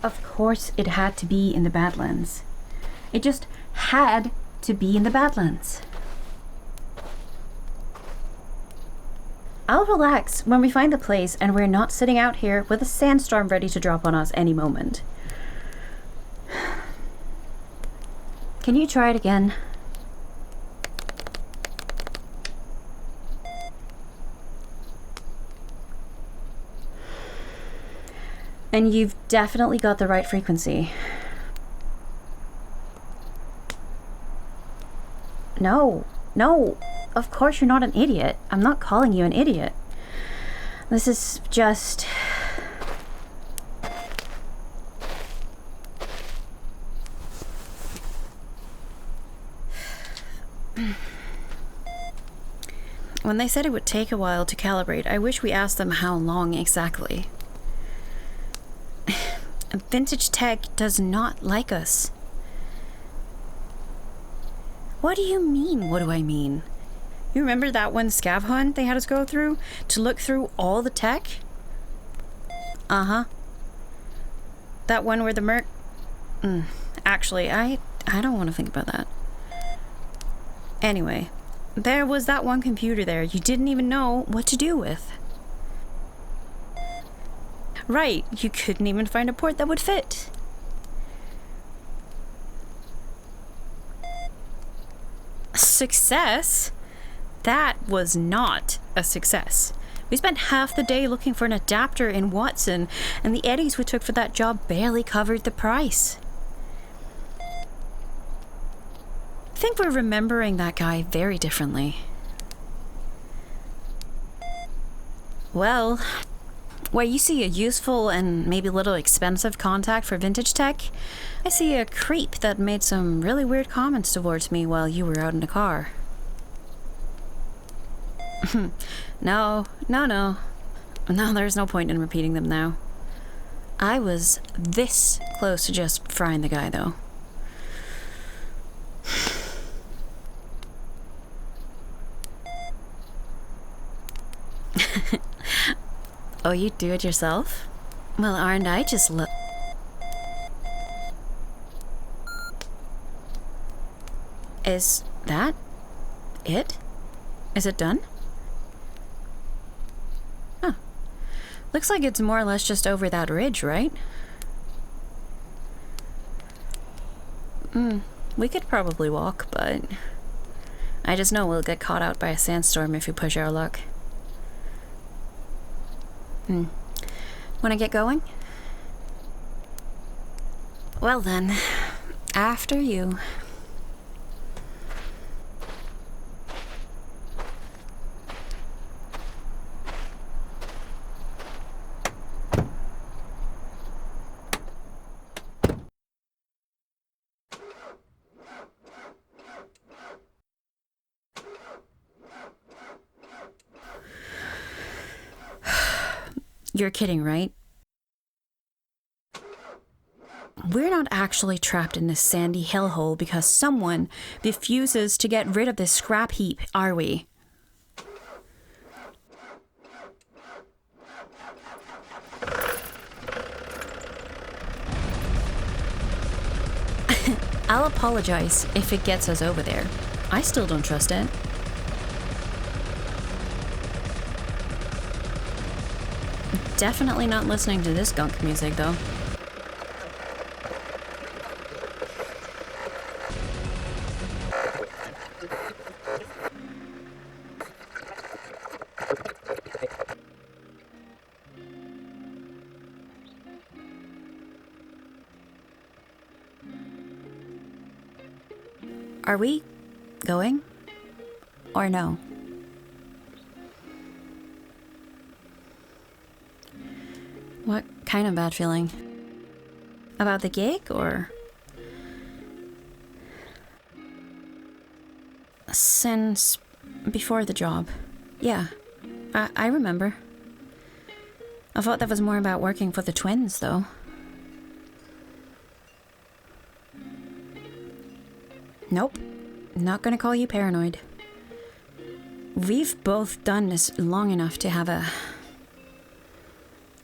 Of course it had to be in the Badlands. It just had to be in the Badlands. I'll relax when we find the place and we're not sitting out here with a sandstorm ready to drop on us any moment. Can you try it again? And you've definitely got the right frequency. No, of course you're not an idiot. I'm not calling you an idiot. This is just... When they said it would take a while to calibrate, I wish we asked them how long exactly. Vintage tech does not like us. What do you mean, what do I mean? You remember that one scav hunt they had us go through to look through all the tech? Uh-huh. That one where the merc... Actually, I don't want to think about that. Anyway, there was that one computer there you didn't even know what to do with. Right, you couldn't even find a port that would fit. Success? That was not a success. We spent half the day looking for an adapter in Watson, and the eddies we took for that job barely covered the price. I think we're remembering that guy very differently. Well, where you see a useful and maybe a little expensive contact for vintage tech, I see a creep that made some really weird comments towards me while you were out in the car. No, there's no point in repeating them now. I was this close to just frying the guy, though. Oh, you do it yourself? Well, aren't I just Is that it? Is it done? Huh. Looks like it's more or less just over that ridge, right? We could probably walk, but I just know we'll get caught out by a sandstorm if we push our luck. Wanna get going? Well then, after you. You're kidding, right? We're not actually trapped in this sandy hellhole because someone refuses to get rid of this scrap heap, are we? I'll apologize if it gets us over there. I still don't trust it. Definitely not listening to this gunk music, though. Are we going? Or no? What kind of bad feeling? About the gig, or? Since before the job. Yeah, I remember. I thought that was more about working for the twins, though. Nope, not gonna call you paranoid. We've both done this long enough to have a...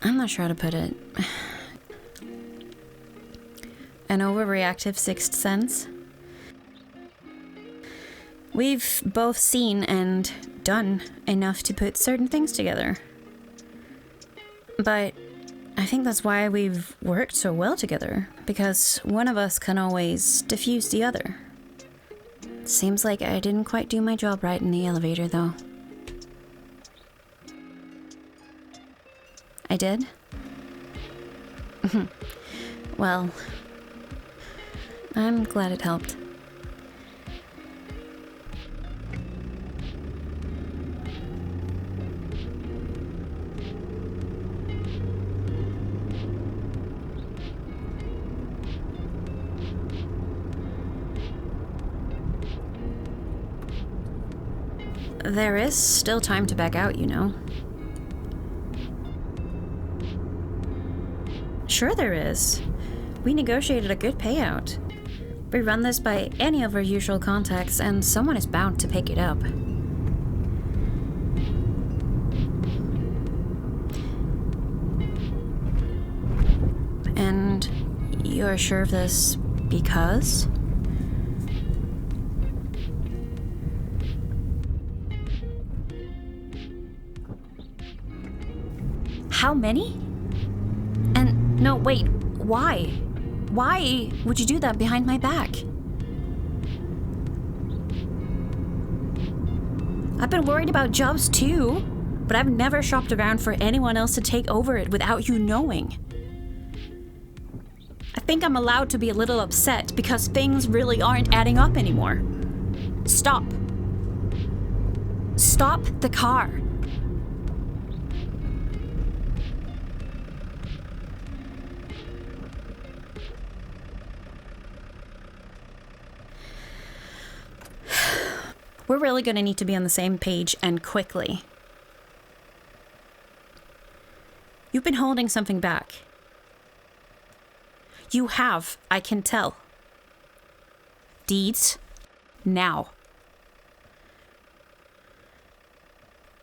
I'm not sure how to put it. an overreactive sixth sense. We've both seen and done enough to put certain things together. But I think that's why we've worked so well together, because one of us can always diffuse the other. Seems like I didn't quite do my job right in the elevator, though. I did? Well, I'm glad it helped. There is still time to back out, you know. Sure there is. We negotiated a good payout. We run this by any of our usual contacts, and someone is bound to pick it up. And you're sure of this because? How many? And no, wait, why? Why would you do that behind my back? I've been worried about jobs too, but I've never shopped around for anyone else to take over it without you knowing. I think I'm allowed to be a little upset because things really aren't adding up anymore. Stop. Stop the car. We're really going to need to be on the same page, and quickly. You've been holding something back. You have, I can tell. Deeds, now.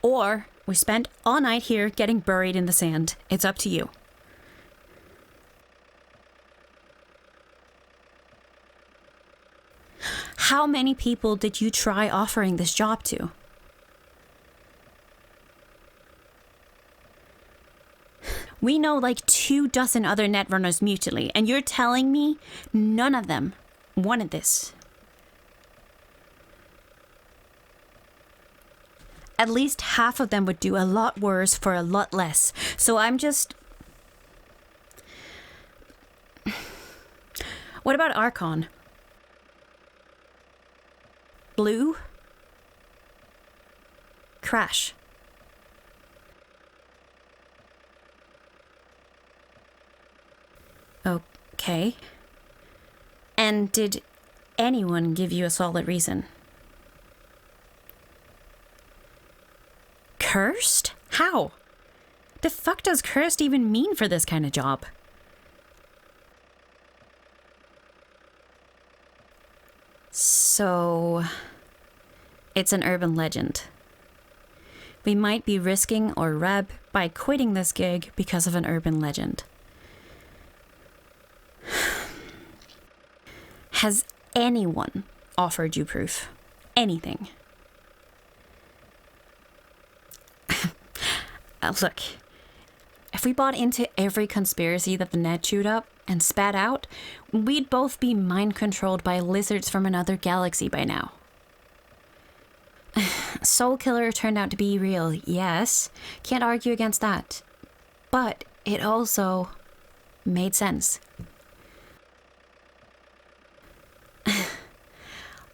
Or we spend all night here getting buried in the sand. It's up to you. How many people did you try offering this job to? We know like 24 other Netrunners mutually, and you're telling me none of them wanted this. At least half of them would do a lot worse for a lot less. So I'm just... What about Archon? Blue? Crash. Okay. And did anyone give you a solid reason? Cursed? How? The fuck does cursed even mean for this kind of job? So, it's an urban legend. We might be risking our rep by quitting this gig because of an urban legend. Has anyone offered you proof? Anything? Look, if we bought into every conspiracy that the net chewed up and spat out, we'd both be mind-controlled by lizards from another galaxy by now. Soul Killer turned out to be real, yes. Can't argue against that. But it also made sense.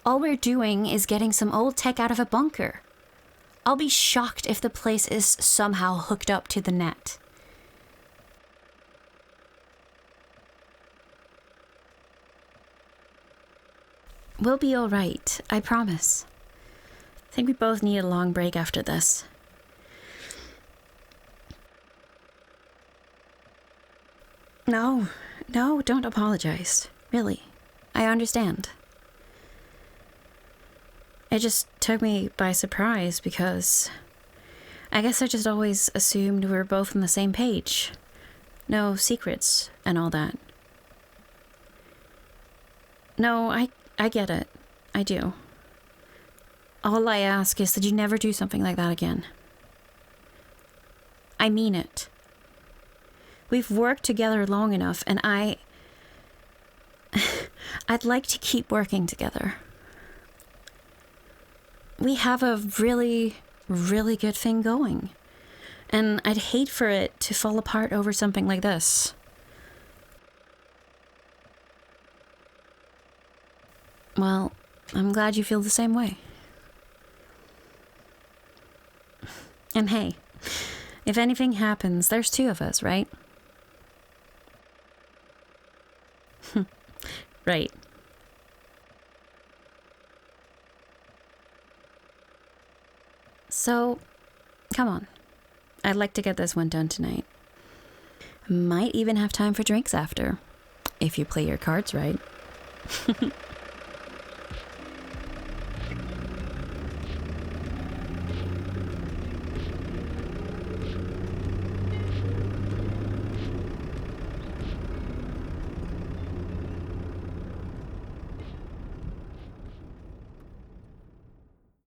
All we're doing is getting some old tech out of a bunker. I'll be shocked if the place is somehow hooked up to the net. We'll be all right, I promise. I think we both need a long break after this. No, don't apologize. Really, I understand. It just took me by surprise because I guess I just always assumed we were both on the same page. No secrets and all that. No, I get it. I do. All I ask is that you never do something like that again. I mean it. We've worked together long enough, and I'd like to keep working together. We have a really, really good thing going. And I'd hate for it to fall apart over something like this. Well, I'm glad you feel the same way. And hey, if anything happens, there's two of us, right? Right. So, come on. I'd like to get this one done tonight. Might even have time for drinks after, if you play your cards right.